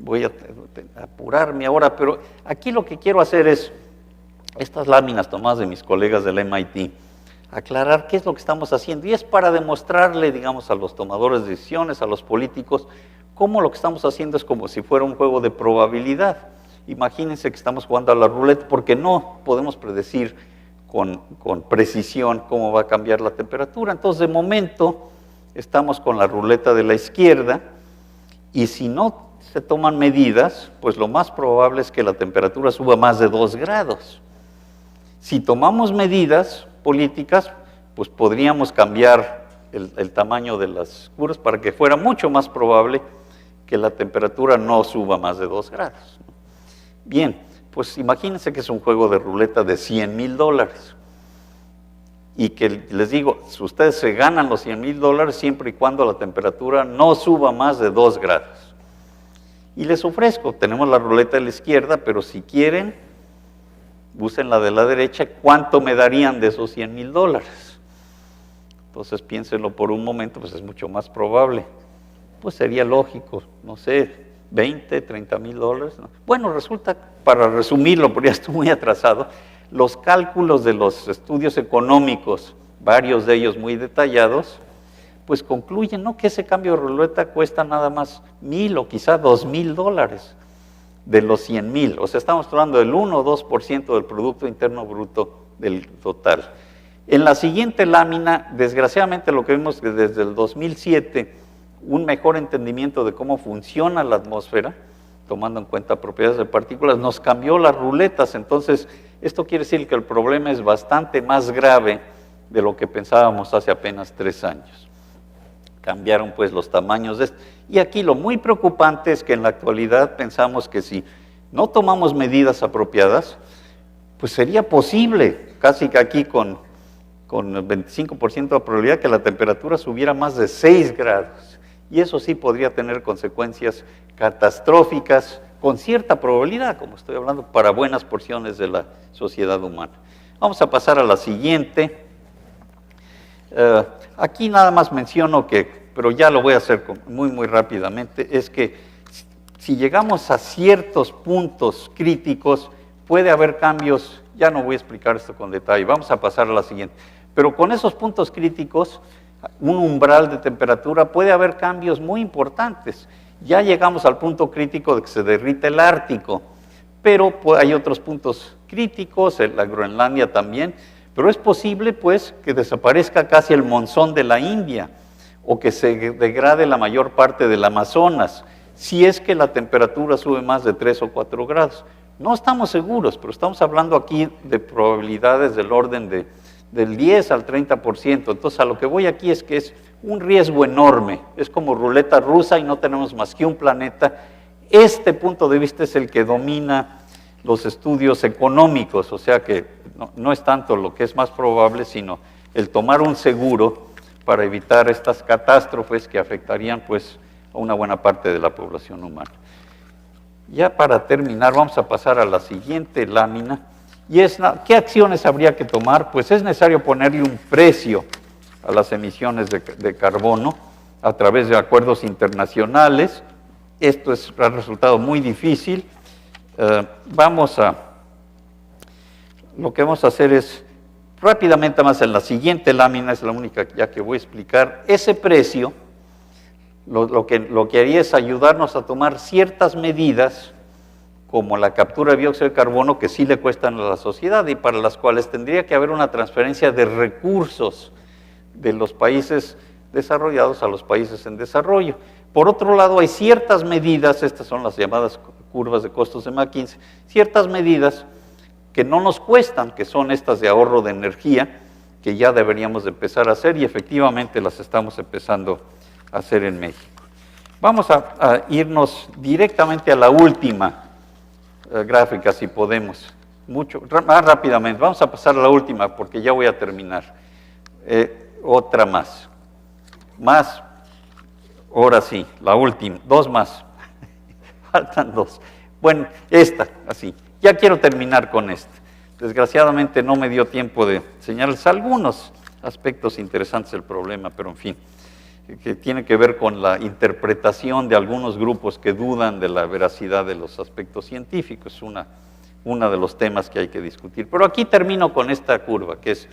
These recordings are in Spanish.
voy a apurarme ahora, pero aquí lo que quiero hacer es, estas láminas tomadas de mis colegas del MIT, aclarar qué es lo que estamos haciendo, y es para demostrarle, digamos, a los tomadores de decisiones, a los políticos, cómo lo que estamos haciendo es como si fuera un juego de probabilidad. Imagínense que estamos jugando a la ruleta, porque no podemos predecir con precisión cómo va a cambiar la temperatura. Entonces, de momento, estamos con la ruleta de la izquierda, y si no se toman medidas, pues lo más probable es que la temperatura suba más de 2 grados. Si tomamos medidas políticas, pues podríamos cambiar el tamaño de las curvas para que fuera mucho más probable que la temperatura no suba más de 2 grados. Bien, pues imagínense que es un juego de ruleta de $100,000 y que les digo, si ustedes se ganan los $100,000 siempre y cuando la temperatura no suba más de 2 grados. Y les ofrezco, tenemos la ruleta de la izquierda, pero si quieren, usen la de la derecha, ¿cuánto me darían de esos $100,000? Entonces piénsenlo por un momento, pues es mucho más probable. Pues sería lógico, no sé, 20, 30 mil dólares. ¿No? Bueno, resulta, para resumirlo, porque ya estoy muy atrasado, los cálculos de los estudios económicos, varios de ellos muy detallados, pues concluyen, ¿no?, que ese cambio de ruleta cuesta nada más 1,000 o quizá 2,000 dólares de los 100,000. O sea, estamos hablando del 1 o 2% del Producto Interno Bruto del total. En la siguiente lámina, desgraciadamente lo que vemos que desde el 2007, un mejor entendimiento de cómo funciona la atmósfera, tomando en cuenta propiedades de partículas, nos cambió las ruletas. Entonces, esto quiere decir que el problema es bastante más grave de lo que pensábamos hace apenas 3 años. Cambiaron pues los tamaños de esto. Y aquí lo muy preocupante es que en la actualidad pensamos que si no tomamos medidas apropiadas, pues sería posible, casi que aquí con el 25% de probabilidad, que la temperatura subiera más de 6 grados. Y eso sí podría tener consecuencias catastróficas, con cierta probabilidad, como estoy hablando, para buenas porciones de la sociedad humana. Vamos a pasar a la siguiente. Aquí nada más menciono que, pero ya lo voy a hacer muy rápidamente, es que si llegamos a ciertos puntos críticos, puede haber cambios. Ya no voy a explicar esto con detalle, vamos a pasar a la siguiente. Pero con esos puntos críticos, un umbral de temperatura, puede haber cambios muy importantes. Ya llegamos al punto crítico de que se derrite el Ártico, pero hay otros puntos críticos, la Groenlandia también, pero es posible pues que desaparezca casi el monzón de la India, o que se degrade la mayor parte del Amazonas, si es que la temperatura sube más de 3 o 4 grados. No estamos seguros, pero estamos hablando aquí de probabilidades del orden del 10 al 30%. Entonces, a lo que voy aquí es que es un riesgo enorme. Es como ruleta rusa y no tenemos más que un planeta. Este punto de vista es el que domina los estudios económicos, o sea que no es tanto lo que es más probable, sino el tomar un seguro para evitar estas catástrofes que afectarían pues a una buena parte de la población humana. Ya para terminar, vamos a pasar a la siguiente lámina, y es, ¿qué acciones habría que tomar? Pues es necesario ponerle un precio a las emisiones de carbono a través de acuerdos internacionales. Esto ha resultado muy difícil. Lo que vamos a hacer es, rápidamente más en la siguiente lámina, es la única ya que voy a explicar, ese precio, lo que haría es ayudarnos a tomar ciertas medidas, como la captura de dióxido de carbono, que sí le cuestan a la sociedad y para las cuales tendría que haber una transferencia de recursos de los países desarrollados a los países en desarrollo. Por otro lado, hay ciertas medidas, estas son las llamadas curvas de costos de McKinsey, ciertas medidas que no nos cuestan, que son estas de ahorro de energía, que ya deberíamos de empezar a hacer y efectivamente las estamos empezando a hacer en México. Vamos a irnos directamente a la última gráfica, si podemos, más rápidamente. Vamos a pasar a la última porque ya voy a terminar. Otra más, ahora sí, la última, 2 más, faltan 2. Bueno, esta, así, ya quiero terminar con esta. Desgraciadamente no me dio tiempo de enseñarles algunos aspectos interesantes del problema, pero en fin. que tiene que ver con la interpretación de algunos grupos que dudan de la veracidad de los aspectos científicos. Es uno de los temas que hay que discutir. Pero aquí termino con esta curva, que es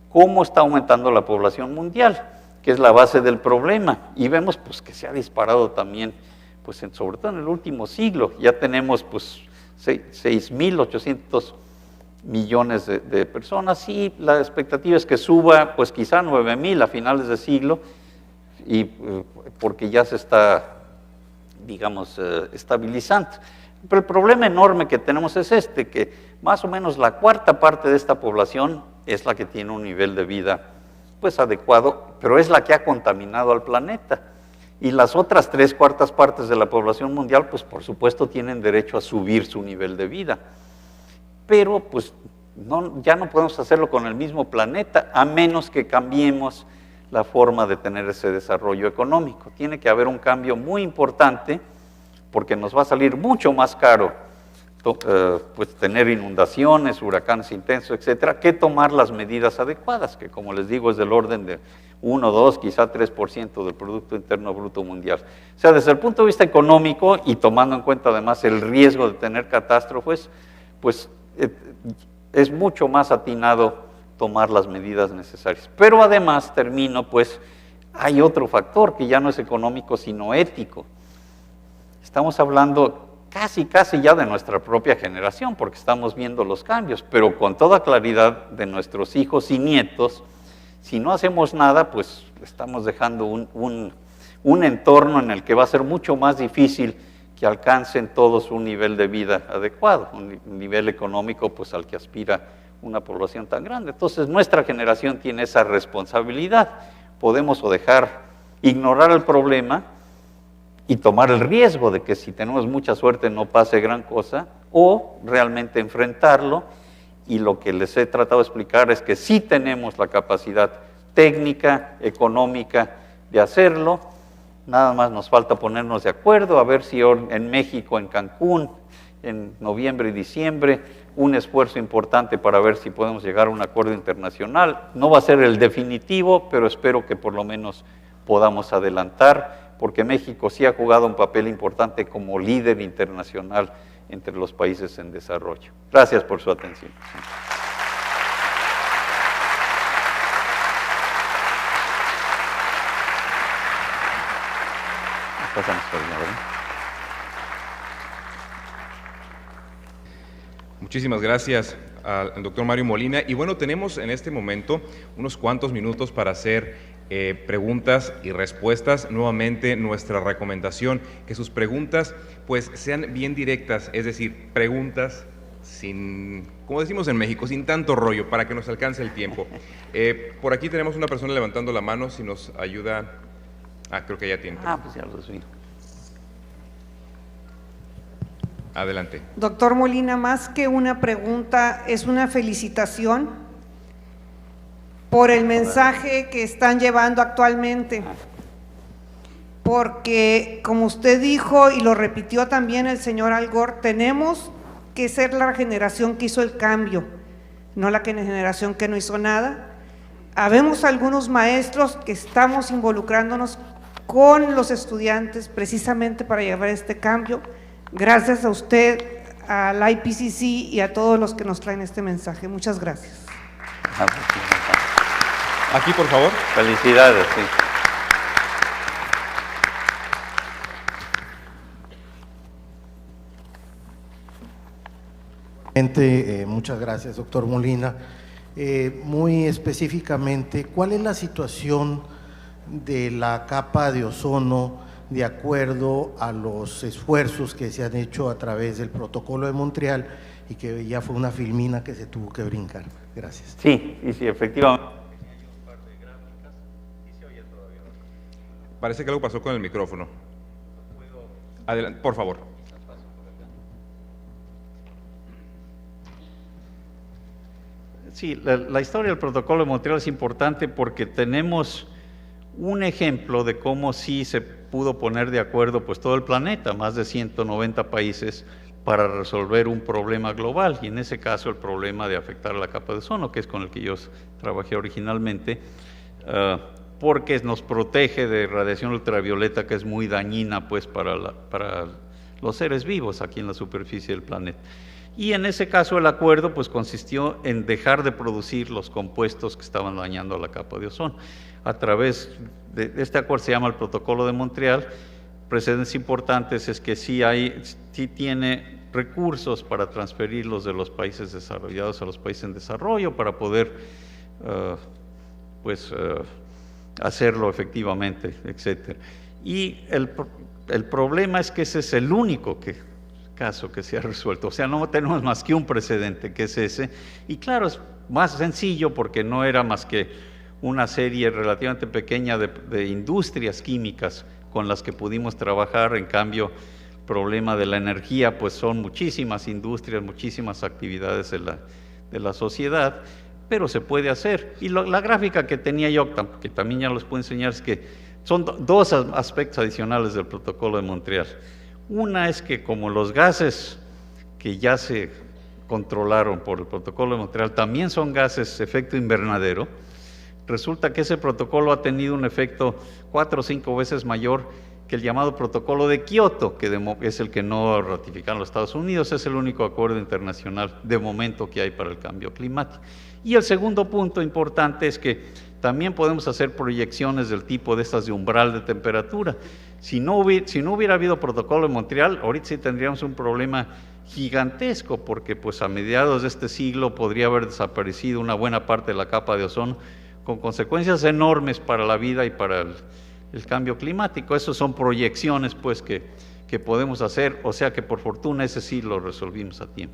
cómo está aumentando la población mundial, que es la base del problema. Y vemos pues, que se ha disparado también, pues, sobre todo en el último siglo. Ya tenemos pues, 6.800 millones de personas y la expectativa es que suba pues quizá 9.000 a finales de siglo, y porque ya se está, digamos, estabilizando. Pero el problema enorme que tenemos es que más o menos la cuarta parte de esta población es la que tiene un nivel de vida pues adecuado, pero es la que ha contaminado al planeta. Y las otras 3/4 partes de la población mundial, pues por supuesto tienen derecho a subir su nivel de vida. Pero pues ya no podemos hacerlo con el mismo planeta, a menos que cambiemos la forma de tener ese desarrollo económico. Tiene que haber un cambio muy importante, porque nos va a salir mucho más caro pues tener inundaciones, huracanes intensos, etcétera, que tomar las medidas adecuadas, que como les digo es del orden de 1, 2, quizá 3% del Producto Interno Bruto Mundial. O sea, desde el punto de vista económico y tomando en cuenta además el riesgo de tener catástrofes, pues es mucho más atinado tomar las medidas necesarias. Pero además, pues hay otro factor que ya no es económico sino ético. Estamos hablando casi ya de nuestra propia generación, porque estamos viendo los cambios, pero con toda claridad de nuestros hijos y nietos. Si no hacemos nada, pues estamos dejando un entorno en el que va a ser mucho más difícil que alcancen todos un nivel de vida adecuado, un nivel económico pues al que aspira una población tan grande. Entonces nuestra generación tiene esa responsabilidad. Podemos o ignorar el problema y tomar el riesgo de que si tenemos mucha suerte no pase gran cosa, o realmente enfrentarlo, y lo que les he tratado de explicar es que sí tenemos la capacidad técnica, económica de hacerlo. Nada más nos falta ponernos de acuerdo, a ver si en México, en Cancún, en noviembre y diciembre, un esfuerzo importante para ver si podemos llegar a un acuerdo internacional. No va a ser el definitivo, pero espero que por lo menos podamos adelantar, porque México sí ha jugado un papel importante como líder internacional entre los países en desarrollo. Gracias por su atención. Muchísimas gracias al doctor Mario Molina. Y bueno, tenemos en este momento unos cuantos minutos para hacer preguntas y respuestas. Nuevamente nuestra recomendación, que sus preguntas pues sean bien directas, es decir, preguntas sin, como decimos en México, sin tanto rollo, para que nos alcance el tiempo. Por aquí tenemos una persona levantando la mano, si nos ayuda. Creo que ya tiene. Pues ya los vi. Adelante. Doctor Molina, más que una pregunta, es una felicitación por el mensaje que están llevando actualmente, porque como usted dijo y lo repitió también el señor Al Gore, tenemos que ser la generación que hizo el cambio, no la generación que no hizo nada. Habemos algunos maestros que estamos involucrándonos con los estudiantes precisamente para llevar este cambio. Gracias a usted, al IPCC y a todos los que nos traen este mensaje. Muchas gracias. Aquí, por favor. Felicidades, sí. Muchas gracias, doctor Molina. Muy específicamente, ¿cuál es la situación de la capa de ozono de acuerdo a los esfuerzos que se han hecho a través del Protocolo de Montreal y que ya fue una filmina que se tuvo que brincar? Gracias. Sí, efectivamente. Parece que algo pasó con el micrófono. Adelante, por favor. Sí, la historia del Protocolo de Montreal es importante porque tenemos un ejemplo de cómo sí se pudo poner de acuerdo pues todo el planeta, más de 190 países, para resolver un problema global, y en ese caso el problema de afectar la capa de ozono, que es con el que yo trabajé originalmente. porque nos protege de radiación ultravioleta que es muy dañina pues para los seres vivos aquí en la superficie del planeta. Y en ese caso el acuerdo pues consistió en dejar de producir los compuestos que estaban dañando la capa de ozono. A través de este acuerdo, se llama el Protocolo de Montreal. Precedentes importantes es que sí tiene recursos para transferirlos de los países desarrollados a los países en desarrollo para poder hacerlo efectivamente, etc. Y el problema es que ese es el único caso que se ha resuelto, o sea, no tenemos más que un precedente, que es ese, y claro, es más sencillo porque no era más que una serie relativamente pequeña de industrias químicas con las que pudimos trabajar. En cambio, el problema de la energía, pues son muchísimas industrias, muchísimas actividades de la sociedad, pero se puede hacer. Y la gráfica que tenía yo, que también ya los puedo enseñar, es que son dos aspectos adicionales del Protocolo de Montreal. Una es que como los gases que ya se controlaron por el Protocolo de Montreal también son gases efecto invernadero, resulta que ese protocolo ha tenido un efecto 4 o 5 veces mayor que el llamado Protocolo de Kioto, que es el que no ratificaron los Estados Unidos, es el único acuerdo internacional de momento que hay para el cambio climático. Y el segundo punto importante es que también podemos hacer proyecciones del tipo de estas de umbral de temperatura. Si no hubiera habido Protocolo de Montreal, ahorita sí tendríamos un problema gigantesco, porque pues a mediados de este siglo podría haber desaparecido una buena parte de la capa de ozono, con consecuencias enormes para la vida y para el cambio climático. Esas son proyecciones pues que podemos hacer, o sea que por fortuna ese sí lo resolvimos a tiempo.